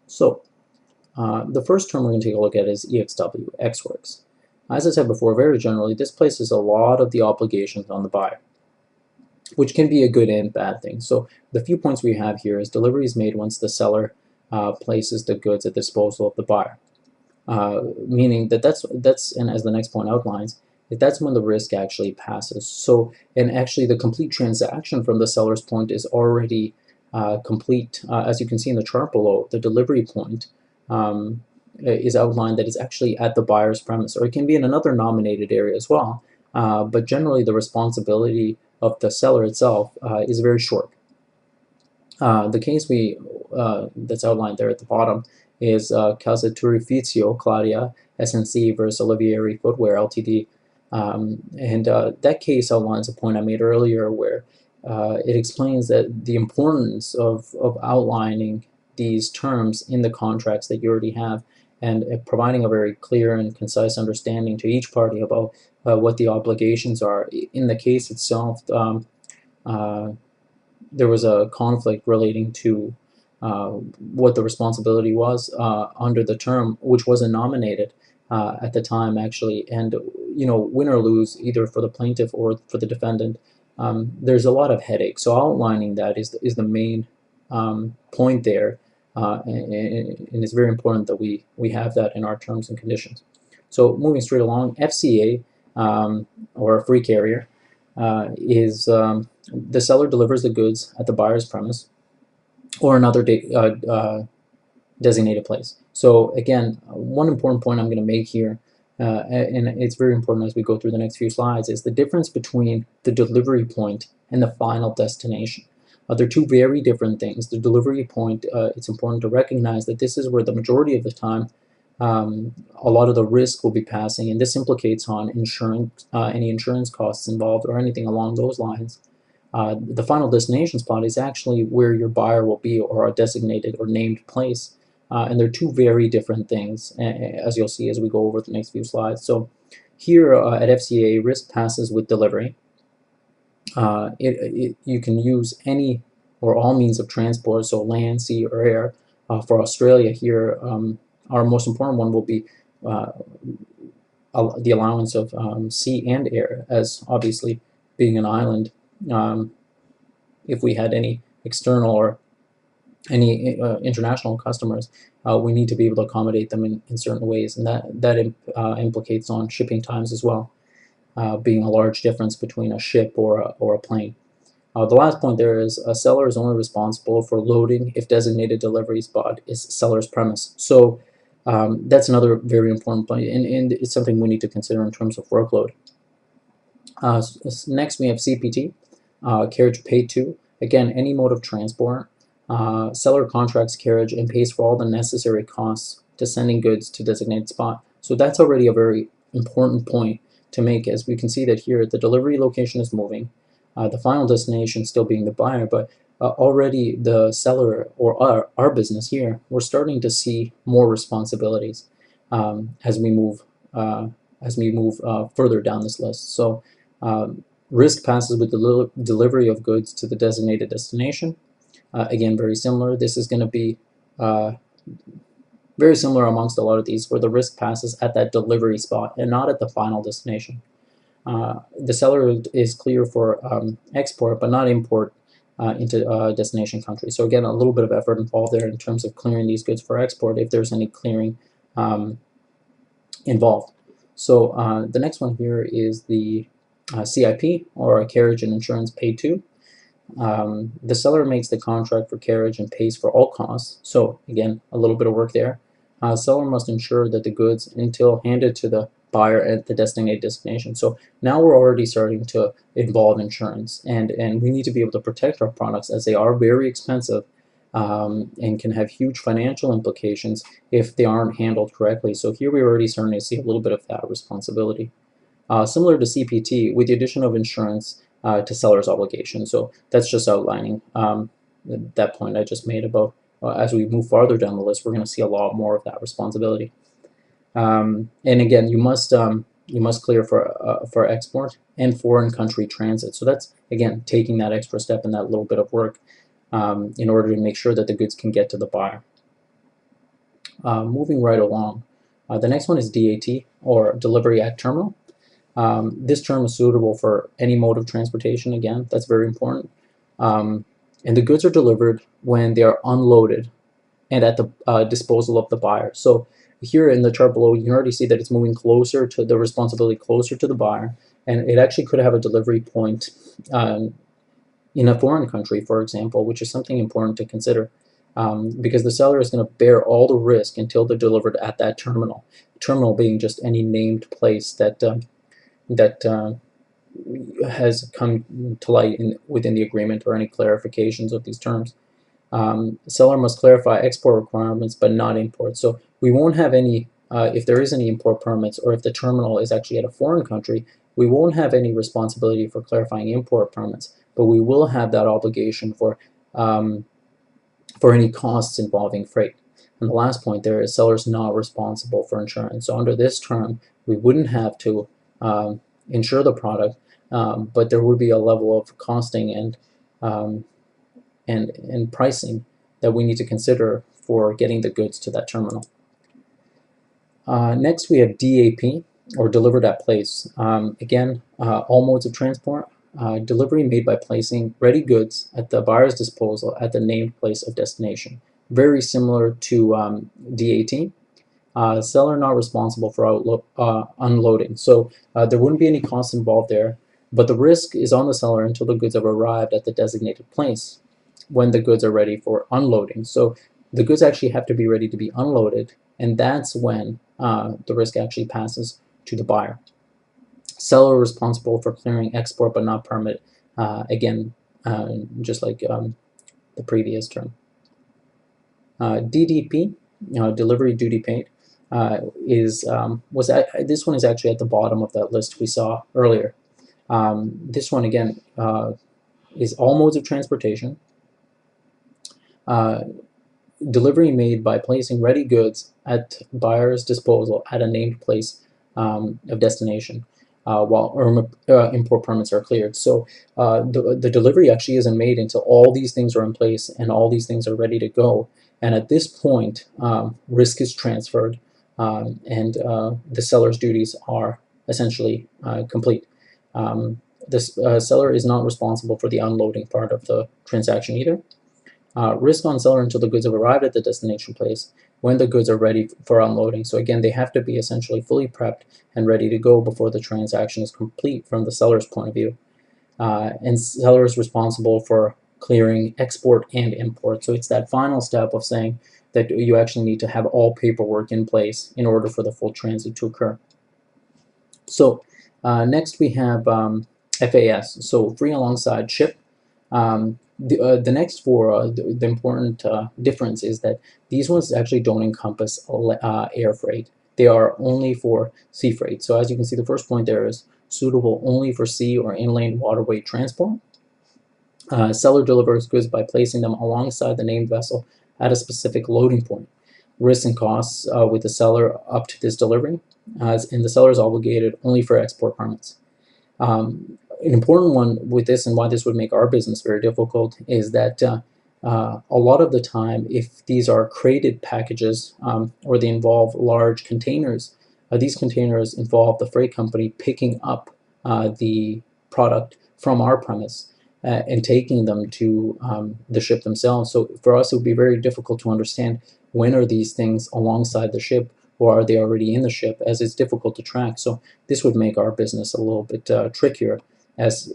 So the first term we're going to take a look at is EXW, ex-works. As I said before, very generally, this places a lot of the obligations on the buyer, which can be a good and bad thing. So the few points we have here is delivery is made once the seller places the goods at the disposal of the buyer. Meaning that's and as the next point outlines, that's when the risk actually passes. So, and actually the complete transaction from the seller's point is already complete. As you can see in the chart below, the delivery point is outlined that it's actually at the buyer's premise, or it can be in another nominated area as well. But generally the responsibility of the seller itself is very short. The case that's outlined there at the bottom is Casa Turificio Claudia SNC versus Olivieri Footwear Ltd. That case outlines a point I made earlier where it explains that the importance of outlining these terms in the contracts that you already have and providing a very clear and concise understanding to each party about what the obligations are. In the case itself, there was a conflict relating to what the responsibility was under the term, which wasn't nominated at the time actually, and win or lose either for the plaintiff or for the defendant, there's a lot of headache. So outlining that is the main point there, and it's very important that we have that in our terms and conditions. So moving straight along, FCA or a free carrier is the seller delivers the goods at the buyer's premise or another designated place. So again, one important point I'm going to make here, and it's very important as we go through the next few slides, is the difference between the delivery point and the final destination. They're two very different things. The delivery point, it's important to recognize that this is where the majority of the time a lot of the risk will be passing, and this implicates on insurance, any insurance costs involved or anything along those lines. The final destination spot is actually where your buyer will be, or a designated or named place, and they're two very different things, as you'll see as we go over the next few slides. So here at FCA, risk passes with delivery. You can use any or all means of transport, so land, sea, or air. For Australia here, our most important one will be the allowance of sea and air, as obviously being an island, if we had any external or any international customers, we need to be able to accommodate them in certain ways, and that implicates on shipping times as well, being a large difference between a ship or a plane. The last point there is a seller is only responsible for loading if designated delivery spot is seller's premise. So that's another very important point, and it's something we need to consider in terms of workload. Next we have CPT, carriage paid to. Again, any mode of transport. Seller contracts carriage and pays for all the necessary costs to sending goods to designated spot. So that's already a very important point to make, as we can see that here the delivery location is moving, the final destination still being the buyer, but already the seller, or our business here, we're starting to see more responsibilities as we move further down this list. So risk passes with the delivery of goods to the designated destination. Again, very similar. This is going to be very similar amongst a lot of these, where the risk passes at that delivery spot and not at the final destination. The seller is clear for export, but not import into destination country. So again, a little bit of effort involved there in terms of clearing these goods for export, if there's any clearing involved. So the next one here is the CIP, or a carriage and insurance paid to. The seller makes the contract for carriage and pays for all costs. So again, a little bit of work there. Seller must ensure that the goods until handed to the buyer at the designated destination. So now we're already starting to involve insurance, and we need to be able to protect our products, as they are very expensive and can have huge financial implications if they aren't handled correctly. So here we're already starting to see a little bit of that responsibility. Similar to CPT, with the addition of insurance to seller's obligation. So that's just outlining that point I just made about as we move farther down the list, we're going to see a lot more of that responsibility. And again, you must clear for export and foreign country transit. So that's, again, taking that extra step and that little bit of work in order to make sure that the goods can get to the buyer. Moving right along, the next one is DAT, or Delivery at Terminal. This term is suitable for any mode of transportation. Again, that's very important. And the goods are delivered when they are unloaded and at the disposal of the buyer. So here in the chart below, you can already see that it's moving closer to the responsibility, closer to the buyer, and it actually could have a delivery point in a foreign country, for example, which is something important to consider. Because the seller is going to bear all the risk until they're delivered at that terminal. Terminal being just any named place that has come to light within the agreement, or any clarifications of these terms. Seller must clarify export requirements but not import. So we won't have any, if there is any import permits, or if the terminal is actually at a foreign country, we won't have any responsibility for clarifying import permits, but we will have that obligation for any costs involving freight. And the last point there is sellers not responsible for insurance. So under this term, we wouldn't have to insure the product, but there would be a level of costing and pricing that we need to consider for getting the goods to that terminal. Next, we have DAP, or Delivered at Place. Again, all modes of transport. Delivery made by placing ready goods at the buyer's disposal at the named place of destination. Very similar to DAT. Seller not responsible for unloading. So there wouldn't be any cost involved there, but the risk is on the seller until the goods have arrived at the designated place, when the goods are ready for unloading. So the goods actually have to be ready to be unloaded, and that's when the risk actually passes to the buyer. Seller responsible for clearing export but not permit, again, just like the previous term. DDP, Delivery Duty Paid, this one is actually at the bottom of that list we saw earlier. This one again is all modes of transportation. Delivery made by placing ready goods at buyer's disposal at a named place of destination, while import permits are cleared. So the delivery actually isn't made until all these things are in place and all these things are ready to go. And at this point, risk is transferred, and the seller's duties are essentially complete. This seller is not responsible for the unloading part of the transaction either. Risk on seller until the goods have arrived at the destination place, when the goods are ready for unloading. So again, they have to be essentially fully prepped and ready to go before the transaction is complete from the seller's point of view. And seller is responsible for clearing export and import. So it's that final step of saying that you actually need to have all paperwork in place in order for the full transit to occur. So next we have FAS, so free alongside ship. The next four, the important difference is that these ones actually don't encompass air freight. They are only for sea freight. So as you can see, the first point there is suitable only for sea or inland waterway transport. Seller delivers goods by placing them alongside the named vessel at a specific loading point. Risks and costs with the seller up to this delivery, and the seller is obligated only for export permits. An important one with this, and why this would make our business very difficult, is that a lot of the time, if these are crated packages or they involve large containers, these containers involve the freight company picking up the product from our premise and taking them to the ship themselves. So for us, it would be very difficult to understand when are these things alongside the ship, or are they already in the ship, as it's difficult to track. So this would make our business a little bit trickier, as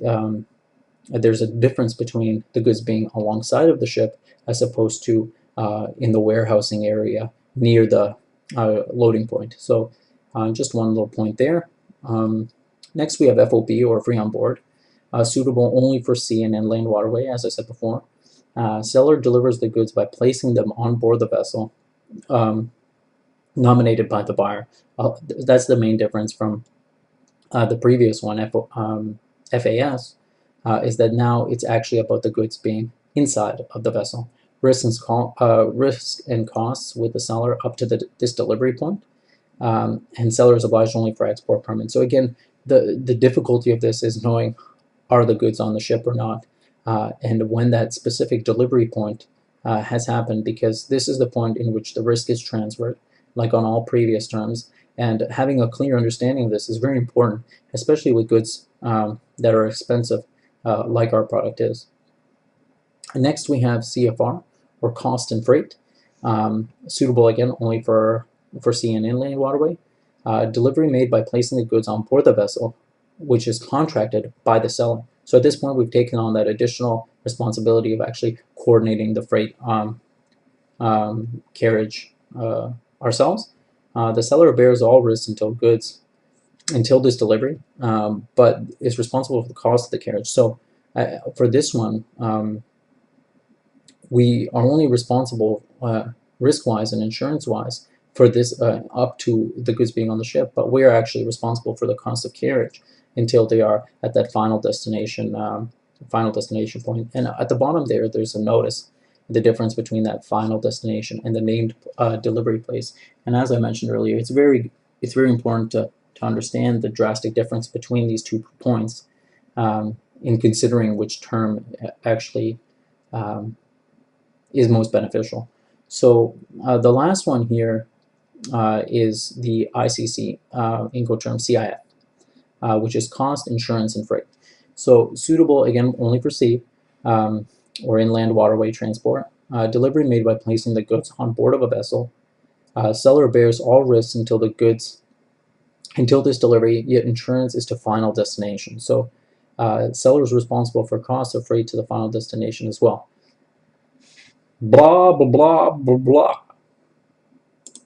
there's a difference between the goods being alongside of the ship as opposed to in the warehousing area near the loading point. So just one little point there. Next we have FOB, or free on board, suitable only for sea and inland waterway, as I said before. Seller delivers the goods by placing them on board the vessel nominated by the buyer. That's the main difference from the previous one, FAS, is that now it's actually about the goods being inside of the vessel. Risks and costs with the seller up to this delivery point, and seller is obliged only for export permit. So again, the difficulty of this is knowing, are the goods on the ship or not, and when that specific delivery point has happened, because this is the point in which the risk is transferred, like on all previous terms. And having a clear understanding of this is very important, especially with goods that are expensive, like our product is. Next, we have CFR, or cost and freight, suitable again only for sea and inland waterway. Delivery made by placing the goods on board the vessel, which is contracted by the seller. So at this point, we've taken on that additional responsibility of actually coordinating the freight carriage ourselves. The seller bears all risks until this delivery, but is responsible for the cost of the carriage. So for this one, we are only responsible risk-wise and insurance-wise for this up to the goods being on the ship, but we are actually responsible for the cost of carriage until they are at that final destination point. And at the bottom there's a notice, the difference between that final destination and the named delivery place. And as I mentioned earlier, it's very important to understand the drastic difference between these 2 points in considering which term actually is most beneficial. So the last one here is the ICC Incoterm CIF, which is cost, insurance, and freight. So suitable again only for sea or inland waterway transport. Delivery made by placing the goods on board of a vessel. Seller bears all risks until this delivery, yet insurance is to final destination. So seller is responsible for cost of freight to the final destination as well. Blah, blah, blah, blah, blah.